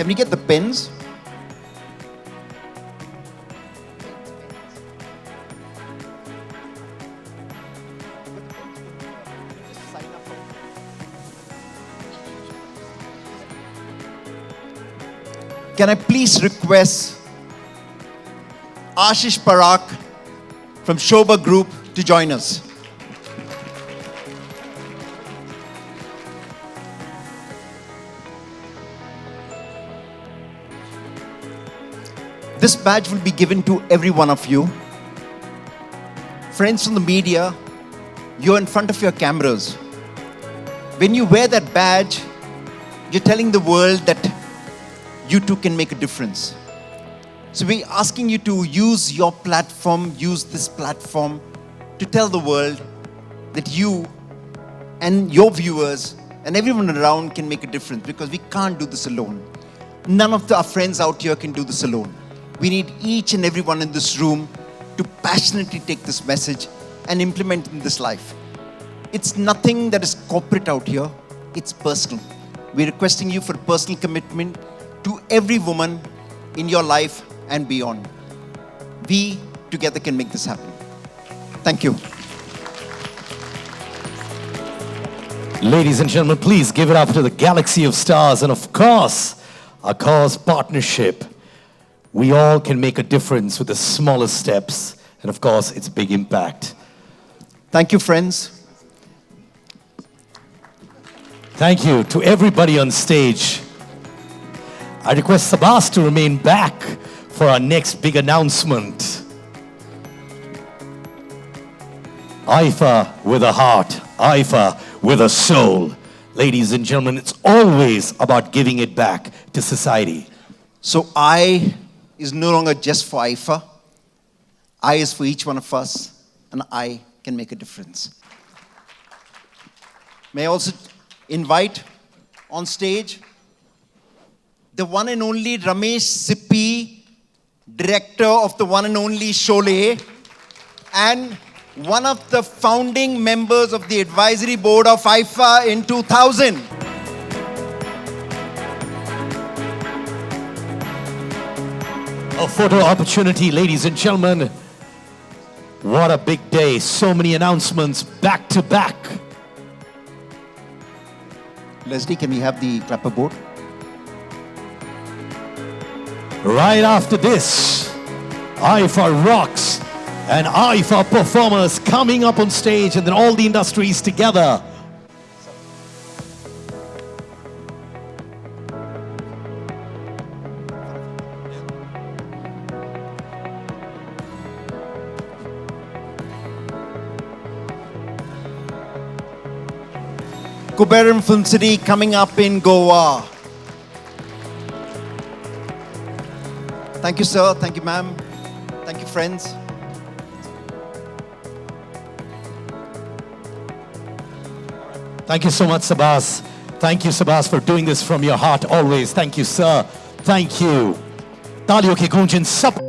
Can we get the pens? Can I please request Ashish Parak from Shobha Group to join us? This badge will be given to every one of you. Friends from the media, you're in front of your cameras. When you wear that badge, you're telling the world that you too can make a difference. So we're asking you to use your platform, use this platform to tell the world that you and your viewers and everyone around can make a difference, because we can't do this alone. None of our friends out here can do this alone. We need each and everyone in this room to passionately take this message and implement it in this life. It's nothing that is corporate out here, it's personal. We're requesting you for personal commitment to every woman in your life and beyond. We together can make this happen. Thank you. Ladies and gentlemen, please give it up to the galaxy of stars and of course, our cause partnership. We all can make a difference with the smallest steps and of course, it's big impact. Thank you, friends. Thank you to everybody on stage. I request Sabas to remain back for our next big announcement. IFA with a heart, IFA with a soul. Ladies and gentlemen, it's always about giving it back to society. So I is no longer just for IFA. I is for each one of us, and I can make a difference. May I also invite on stage the one and only Ramesh Sippi, director of the one and only Sholay, and one of the founding members of the advisory board of IFA in 2000. A photo opportunity, ladies and gentlemen. What a big day. So many announcements back to back. Leslie, can we have the clapper board? Right after this, IFA rocks and IFA performers coming up on stage, and then all the industries together. Kuberam Film City coming up in Goa. Thank you, sir. Thank you, ma'am. Thank you, friends. Thank you so much, Sabas. Thank you, Sabas, for doing this from your heart always. Thank you, sir. Thank you. तालियों की गूंज सब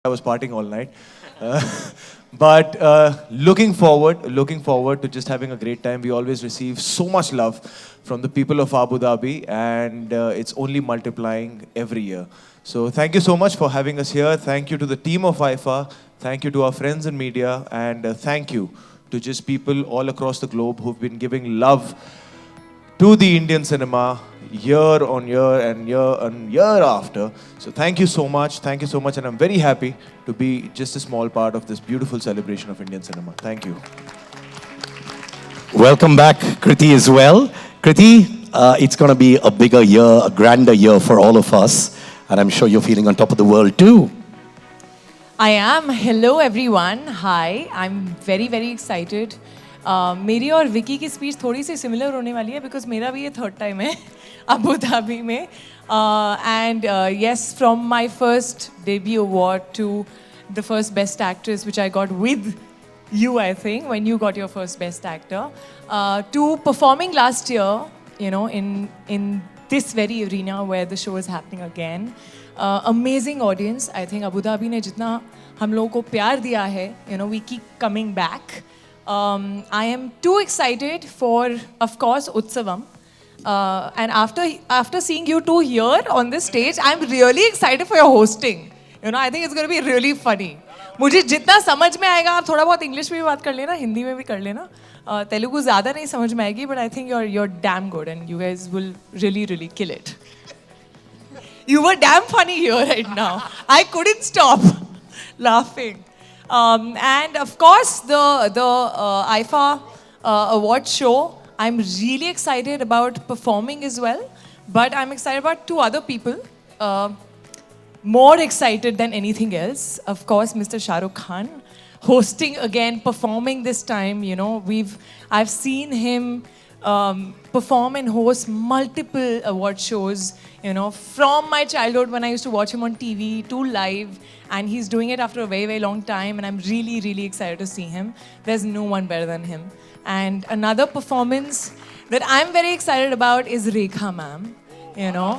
I was partying all night. Uh, but looking forward to just having a great time. We always receive so much love from the people of Abu Dhabi, and it's only multiplying every year. So thank you so much for having us here. Thank you to the team of IFA. Thank you to our friends in media, and thank you to just people all across the globe who've been giving love to the Indian cinema year on year and year after. So thank you so much, and I'm very happy to be just a small part of this beautiful celebration of Indian cinema. Thank you. Welcome back, Kriti, as well. Kriti, it's going to be a bigger year, a grander year for all of us. And I'm sure you're feeling on top of the world too. I am. Hello everyone. Hi. I'm very very excited. मेरी और विकी की speech थोड़ी सी similar होने वाली है because मेरा भी ये थर्ड टाइम है अबू धाबी में and yes from my first debut award to the first best actress which I got with you, I think, when you got your first Best Actor, to performing last year, you know, in this very arena where the show is happening again. Amazing audience. I think Abu Dhabi ने जितना हम लोगों को प्यार दिया है, you know, we keep coming back. I am too excited for, of course, Utsavam. And after seeing you two here on this stage, I'm really excited for your hosting. You know, I think it's going to be really funny. मुझे जितना समझ में आएगा आप थोड़ा बहुत English में भी बात कर लेना हिंदी में भी कर लेना तेलुगु ज़्यादा नहीं समझ में आएगी but I think you're damn good and you guys will really kill it. You were damn funny here right now. I couldn't stop laughing. And of course the IFA award show, I'm really excited about performing as well, but I'm excited about two other people. More excited than anything else, of course, Mr. Shah Rukh Khan hosting again, performing this time. You know, I've seen him perform and host multiple award shows. You know, from my childhood when I used to watch him on TV to live, and he's doing it after a very long time, and I'm really excited to see him. There's no one better than him. And another performance that I'm very excited about is Rekha ma'am. You know.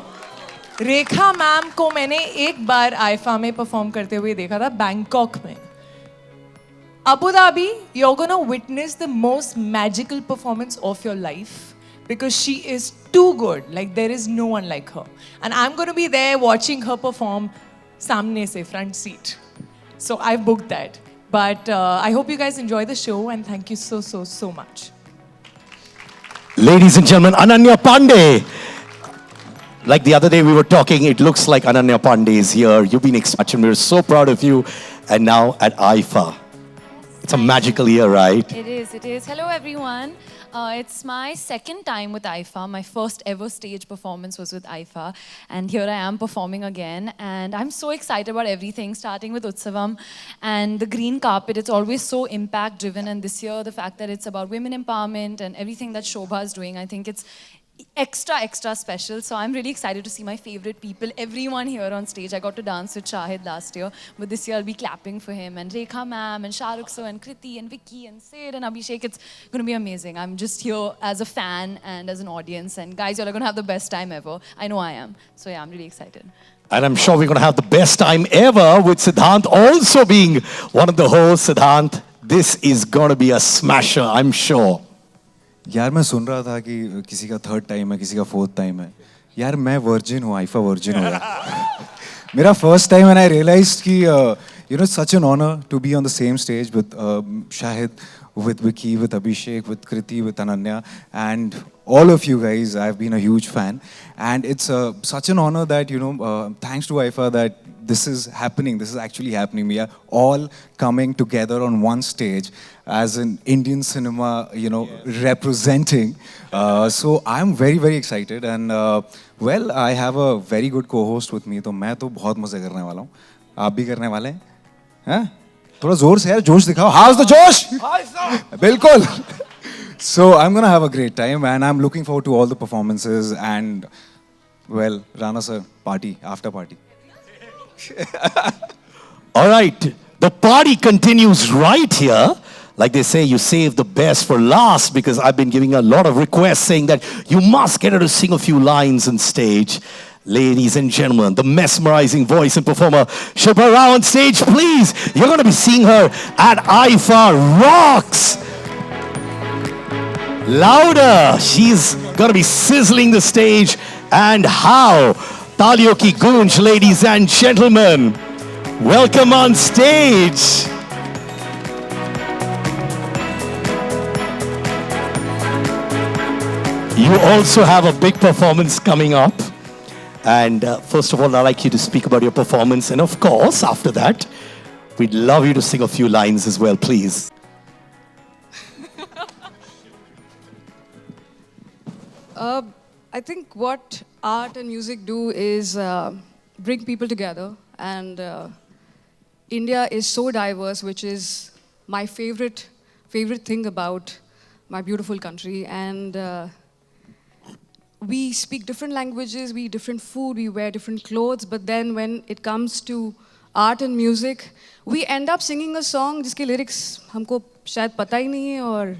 Rekha ma'am को मैंने एक बार IIFA में perform करते हुए देखा था Bangkok में Abu Dhabi you're gonna witness the most magical performance of your life because she is too good, like there is no one like her, and I'm going to be there watching her perform सामने से front seat, so I've booked that. But I hope you guys enjoy the show and thank you so much. Ladies and gentlemen, Ananya Pandey. Like the other day we were talking, it looks like Ananya Pandey is here. You've been exceptional. We're so proud of you. And now at IFA. It's a magical year, right? It is. Hello, everyone. It's my second time with IFA. My first ever stage performance was with IFA. And here I am performing again. And I'm so excited about everything, starting with Utsavam and the green carpet. It's always so impact-driven. And this year, the fact that it's about women empowerment and everything that Shobha is doing, I think it's extra special. So I'm really excited to see my favorite people, everyone here on stage. I got to dance with Shahid last year, but this year I'll be clapping for him, and Rekha ma'am, and Shah Rukh sir, and Kriti, and Vicky, and Sid, and Abhishek. It's going to be amazing. I'm just here as a fan and as an audience, and guys, you're going to have the best time ever. I know I am. So yeah, I'm really excited. And I'm sure we're going to have the best time ever with Siddhant also being one of the hosts. Siddhant, this is going to be a smasher, I'm sure. यार मैं सुन रहा था कि किसी का third time है किसी का फोर्थ टाइम है यार मैं वर्जिन हूँ आईफा वर्जिन हूँ यार मेरा first time and I realised कि you know such an honor to be on the same stage with Shahid, with Vicky, with Abhishek, with Kriti, with Ananya, and all of you guys. I've been a huge fan, and it's such an honor that thanks to IFA that this is happening. This is actually happening. We are all coming together on one stage as an Indian cinema, representing. So I'm very excited, and well, I have a very good co-host with me. तो मैं तो बहुत मजे करने वाला हूँ. आप भी करने वाले हैं? हैं? थोड़ा जोर से यार जोश दिखाओ. How's the जोश? बिल्कुल. So I'm gonna have a great time, and I'm looking forward to all the performances and, well, Rana sir, party, after party. All right, the party continues right here. Like they say, you save the best for last, because I've been giving a lot of requests saying that you must get her to sing a few lines on stage. Ladies and gentlemen, the mesmerizing voice and performer Shilpa Rao on stage, please. You're going to be seeing her at IFA Rocks. Louder. She's going to be sizzling the stage. And how? Taliyon ki goonj, ladies and gentlemen. Welcome on stage. You also have a big performance coming up. And first of all, I'd like you to speak about your performance. And of course, after that, we'd love you to sing a few lines as well, please. I think what art and music do is bring people together. And India is so diverse, which is my favorite thing about my beautiful country. And we speak different languages, we eat different food, we wear different clothes, but then when it comes to art and music, we end up singing a song जिसके lyrics हमको शायद पता ही नहीं है और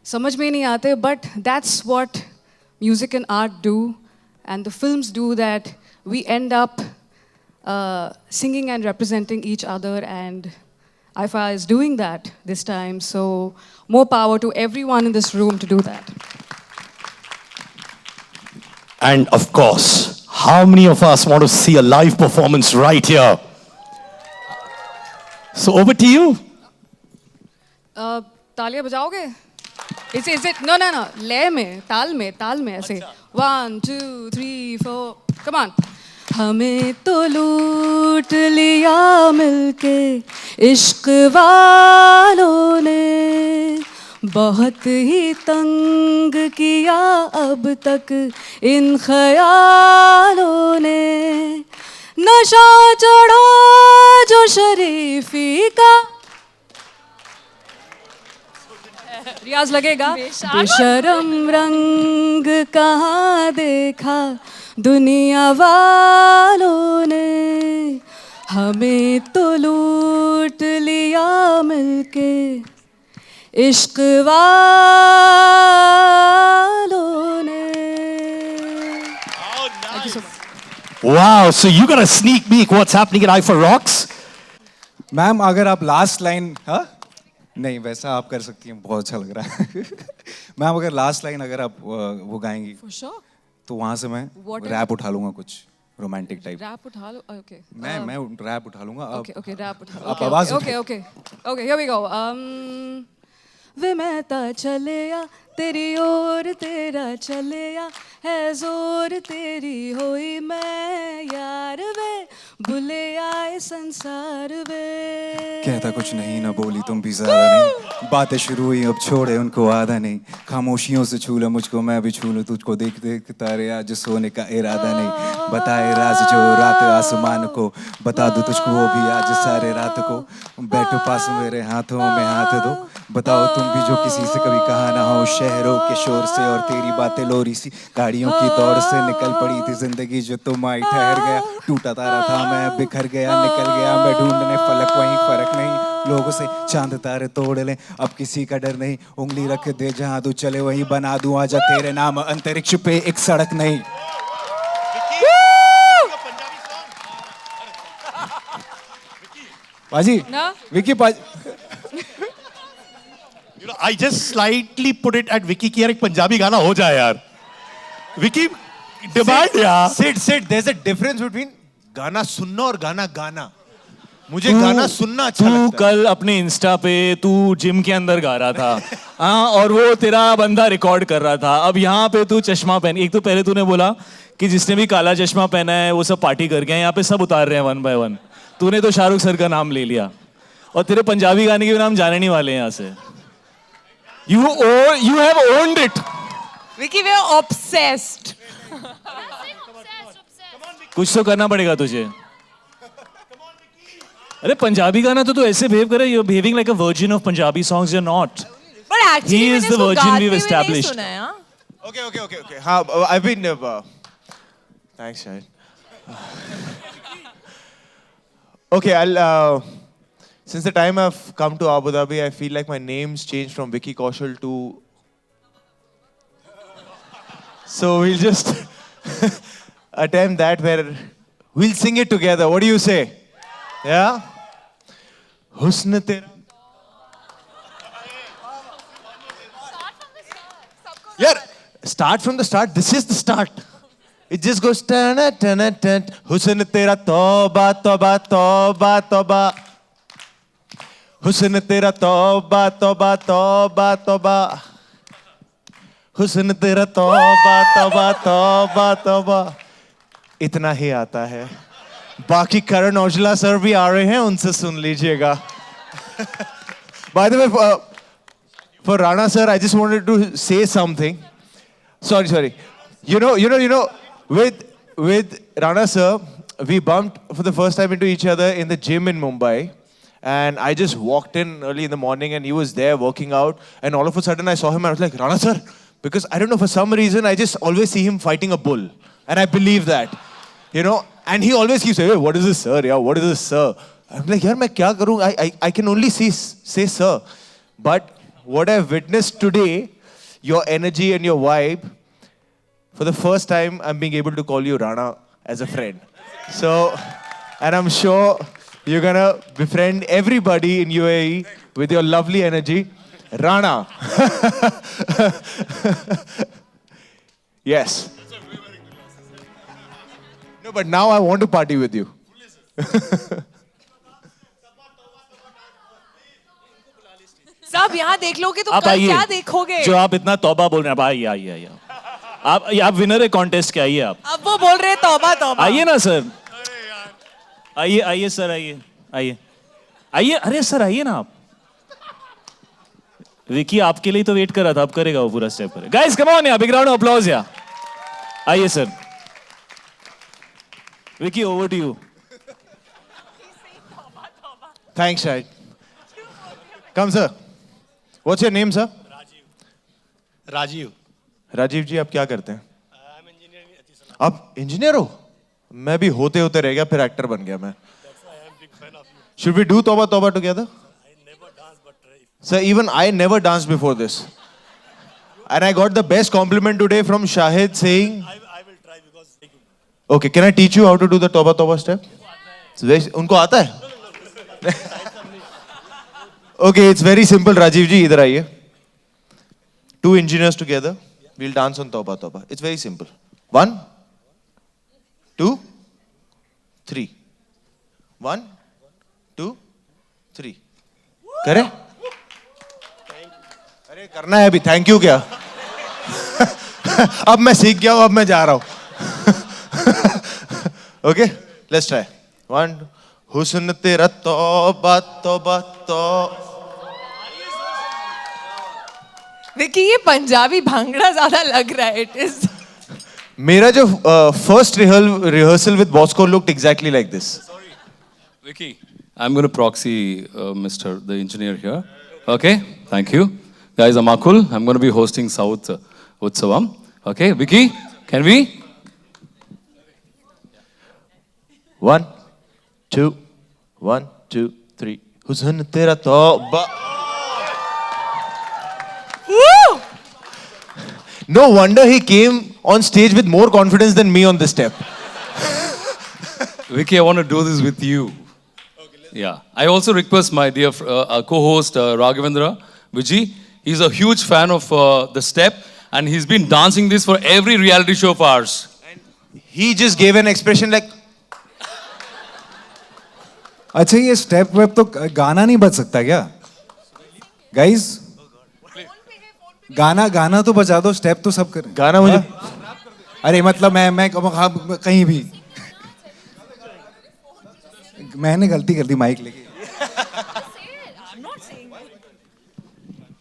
समझ में नहीं आते, but that's what music and art do, and the films do, that we end up singing and representing each other, and IFA is doing that this time, so more power to everyone in this room to do that. And of course, how many of us want to see a live performance right here? So over to you. तालियां बजाओगे? Is it no लय में ताल में ऐसे 1 2 3 4 come on. हमें तो लूट लिया मिलके इश्क वालों ने, बहुत ही तंग किया अब तक इन ख्यालों ने, नशा चढ़ा जो शरीफी का, रियाज लगेगा, बेशरम रंग कहाँ देखा दुनिया वालों ने, हमें तो लूट लिया मिलके इश्क वालों ने. Thank you so much. Wow, so you got a sneak peek what's happening at IFA Rocks? Ma'am अगर आप लास्ट लाइन, हाँ नहीं वैसा आप कर सकती हैं, बहुत अच्छा लग रहा है. मैम अगर लास्ट लाइन अगर आप वो गाएंगी For sure. तो वहाँ से मैं रैप उठा लूंगा कुछ रोमांटिक टाइप. रैप उठा लो. Okay. मैं रैप उठा लूंगा. Okay, रैप उठा लो. आप आवाज Okay, here we go. वे महता चले या तेरी ओर तेरा चले या, है जोर तेरी होई मैं यार वे, भूले आए संसार वे. कहता कुछ नहीं ना बोली तुम भी ज्यादा नहीं, बातें शुरू हुई अब छोड़े उनको आधा नहीं, खामोशियों से छू लो मुझको मैं भी छू लूं तुझको, देख देख तारे आज सोने का इरादा नहीं, बताए राज जो रात आसमान को, बता दूं तुझको वो भी आज सारे रात को, बैठो पास मेरे हाथों में हाथ दो, बताओ तुम भी जो किसी से कभी कहा ना हो, शहरों के शोर से और तेरी बातें लोरी सी, गाड़ियों की दौड़ से निकल पड़ी थी जिंदगी जो तुम आई ठहर गया, टूटा तारा था मैं बिखर गया निकल गया मैं ढूंढने फलक, वहीं फर्क नहीं लोगों से चांद तारे तोड़ ले, अब किसी का डर नहीं, उंगली रख दे जहां तू चले वहीं बना दूं, आजा तेरे नाम अंतरिक्ष पे एक सड़क नहीं. पाजी विकी पाजी, You know, I just slightly put it at Vicky कि यार एक पंजाबी गाना हो जाए यार. Vicky, demand यार. Sit. There's a difference between गाना सुनना और गाना गाना. मुझे गाना सुनना अच्छा लगता है. तू कल अपने इंस्टा पे तू जिम के अंदर गा रहा था, हाँ, और वो तेरा बंदा रिकॉर्ड कर रहा था. अब यहाँ पे तू चश्मा पहन, एक तो पहले तूने बोला कि जिसने भी काला चश्मा पहना है वो सब पार्टी कर गए, यहाँ पे सब उतार रहे हैं 1 by 1. तूने तो शाहरुख सर का नाम ले लिया और तेरे पंजाबी गाने के भी नाम जाने नहीं वाले हैं यहाँ से. You have owned it. Vicky, we are obsessed. कुछ तो करना पड़ेगा तुझे. अरे पंजाबी गाना तो तू ऐसे बिहेव करे, you're behaving like a virgin of Punjabi songs. You're not. But actually, He is मैंने the इसको virgin गाते we've हुए नहीं established. सुना है, हाँ? Okay. हाँ, I've been. Thanks, Shahid. Okay, I'll. Since the time I've come to Abu Dhabi, I feel like my name's changed from Vicky Kaushal to. So we'll just. attempt that where we'll sing it together. What do you say? Yeah? Husn tera. Yeah, start from the start. This is the start. It just goes tana tana tan. Husn tera tauba tauba tauba tauba. Husn tera tauba tauba tauba tauba. हुस्न तेरा तौबा तौबा तौबा तौबा इतना ही आता है बाकी करण औजला सर भी आ रहे हैं उनसे सुन लीजिएगा By the way, for Rana sir, I just wanted to say something. Sorry. You know, with Rana sir, we bumped for the first time into each other in the gym in Mumbai. And I just walked in early in the morning and he was there working out. And all of a sudden I saw him and I was like, Rana sir, because I don't know, for some reason, I just always see him fighting a bull. And I believe that, you know. And he always keeps saying, hey, what is this, sir? Yeah, what is this, sir? I'm like, yaar, main kya karun? I can only say, sir. But what I've witnessed today, your energy and your vibe, for the first time, I'm being able to call you Rana as a friend. So, and I'm sure you're gonna befriend everybody in UAE with your lovely energy. Rana. Yes. No, but now I want to party with you. सब यहाँ देख लोगे तो आप कल आइए क्या देखोगे? जो आप इतना तौबा बोल रहे हैं, आप आइए आप विनर है कॉन्टेस्ट के, आइए आप अब वो बोल रहे हैं तौबा तौबा। आइए ना सर, आइए सर, आइए अरे सर आइए ना आप। विकी आपके लिए तो वेट कर रहा था, अब करेगा वो पूरा स्टेप करेगा। गाइस कम ऑन यार, बिग राउंड ऑफ अप्लॉज यार। आइए sir. Vicky over to you. Thanks, Shahid. Come, sir. What's your name, sir? Rajeev. Rajeev ji, आप क्या करते हैं? आप इंजीनियर हो? मैं भी होते होते रह गया, फिर एक्टर बन गया मैं। Should we do Tauba Tauba together? Sir, even I never danced before this. And I got the best compliment today from Shahid saying... I will try because... Okay, can I teach you how to do the Tauba Tauba step? उनको आता है? Okay, it's very simple. Rajiv ji, idhar aaiye. Two engineers together. We'll dance on Tauba Tauba. It's very simple. 1, 2, 3. 1, 2, 3. करे? अरे करना है अभी, thank you क्या? अब मैं सीख गया हूं, अब मैं जा रहा हूं। Okay, let's try. 1, हुस्न तेरा तौबा तौबा तौबा। विकी ये पंजाबी भांगड़ा ज्यादा लग रहा है। It is. मेरा जो first rehearsal with Bosco looked exactly like this. Vicky, I'm going to proxy Mr. the engineer here. Okay, thank you. Guys, I'm Akul. I'm going to be hosting South Utsavam. Okay, Vicky, can we? 1, 2, 1, 2, 3. हुस्न तेरा तौबा। Woo! No wonder he came on stage with more confidence than me on this step. Vicky, I want to do this with you. Yeah. I also request my dear co-host Raghavendra Vijay. He's a huge fan of the step and he's been dancing this for every reality show of ours. He just gave an expression like... अच्छा ये step वेप तो गाना नहीं बज सकता क्या? Guys गाना तो बजा दो, स्टेप तो सब करें। गाना मुझे... अरे मतलब मैं कहीं भी मैंने गलती कर दी माइक लेके।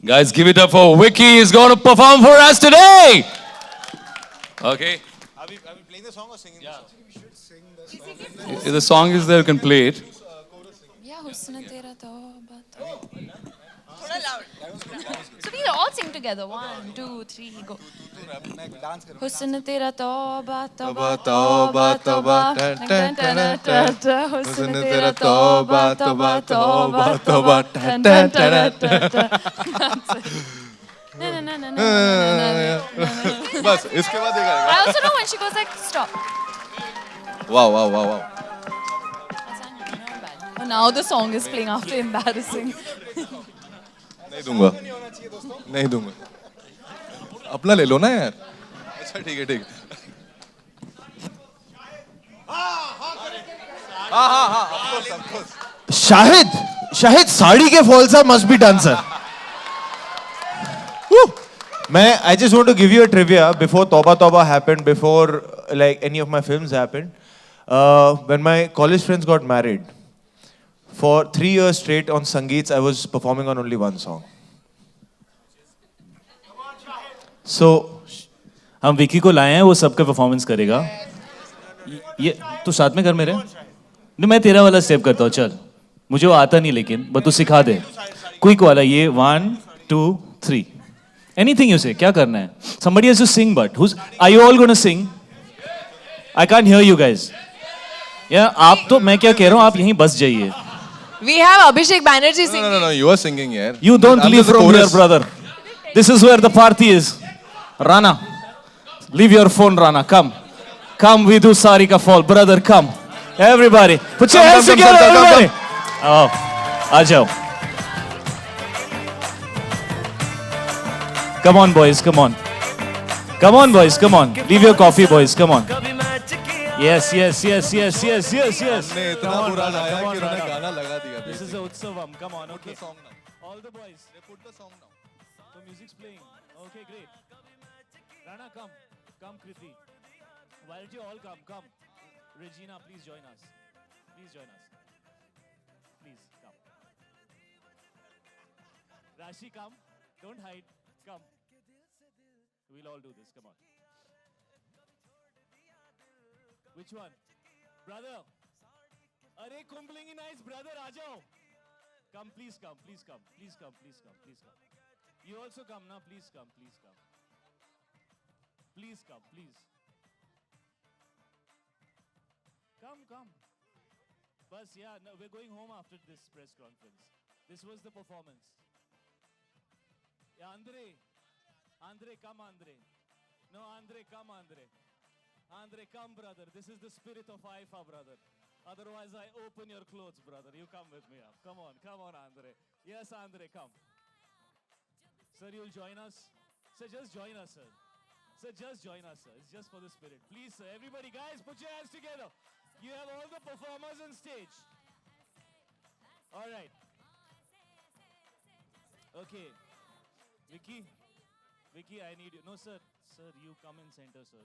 Guys, give it up for Vicky. He's going to perform for us today. Okay. Are we playing the song or singing the song? We should sing the song. If the song is there, you can play it. Yeah, Husna Tera Tauba Tauba. So we all sing together. 1, 2, 3, go. Husna Tera Tauba Tauba Tauba Tauba. Husna Tera Tauba Tauba Tauba Tauba. बस इसके बाद I also know when she goes like stop. Wow, wow, wow, wow. Oh, now the song is playing after embarrassing. नहीं दूंगा नहीं दूंगा अपना ले लो ना यार अच्छा ठीक है ठीक है Shahid साड़ी के falls must be done, sir. Woo! I just want to give you a trivia. Before Toba Toba happened, before like any of my films happened, when my college friends got married, for 3 years straight on Sangeets, I was performing on only one song. So, हम विकी को लाए हैं, वो सबका performance करेगा. ये तू साथ में कर मेरे. नहीं मैं तेरा वाला स्टेप करता हूँ चल. मुझे वो आता नहीं लेकिन बस तू सिखा दे. क्विक वाला ये 1 2 3. Anything you say. क्या करना है? Somebody has to sing but are you all going to sing? I can't hear you guys. Yeah, आप तो मैं क्या कह रहा हूँ आप यहीं बस जाइए. We have Abhishek Banerjee singing. No, you are singing यार You don't I'm leave just the from here, chorus. brother. This is where the party is. Rana, leave your phone, Rana. Come. Come, we do Sarika Fall. Brother, come. Everybody. Put your hands together, everybody. Oh, aa jao. Come on, boys. Come on. Come on, boys. Come on. Leave your coffee, boys. Come on. Yes. ने इतना बुरा गाया कि उन्होंने गाना लगा दिया This is a Utsavam. Come on, okay. song now. All the boys. They put the song now. So music's playing. Okay, great. Rana, come. Come, Kriti. Why don't you all come? Regina, please join us. Please join us. Please, come. Rashi, come. Don't hide. Come. We'll all do this. Come on. Which one? Brother. Arey, Kumblingi nice brother, Ajao. Come, please come. You also come now. Please come. Please come, please. Come. Bas, yeah, no, we're going home after this press conference. This was the performance. Yeah, Andre, come, Andre. No, Andre, come, Andre. Andre, come, brother. This is the spirit of Haifa, brother. Otherwise, I open your clothes, brother. You come with me up. Come on, Andre. Yes, Andre, come. Sir, you'll join us? Sir, just join us, sir. Sir, just join us, sir. It's just for the spirit. Please, sir. Everybody, guys, put your hands together. You have all the performers on stage. All right. Okay. Vicky, I need you. No, sir. Sir, you come in center, sir.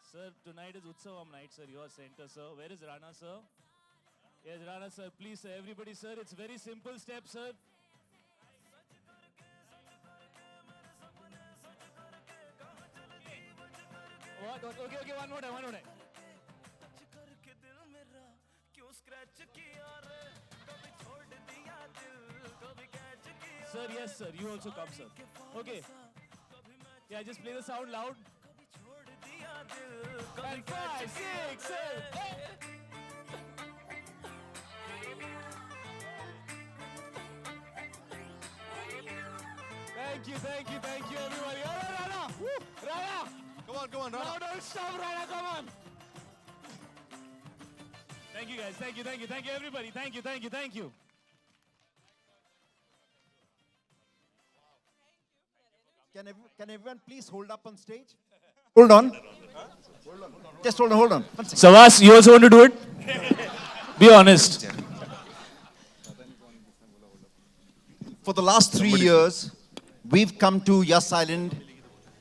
Sir, tonight is Utsavam night, sir. You are center, sir. Where is Rana, sir? Yes, Rana, sir. Please, sir. Everybody, sir. It's very simple step, sir. What? Okay, one more time. Sir, yes, sir. You also come, sir. Okay. Yeah, just play the sound loud. And 5, 6, 7, 8. Thank you, everybody. All right, Rana. Woo. Rana. Come on, Rana. No, don't stop, Rana. Come on. Thank you, guys. Thank you, everybody. Thank you. Can everyone please hold up on stage? Hold on. Just hold on. One second. Savas, you also want to do it? Be honest. For the last 3 years, we've come to Yas Island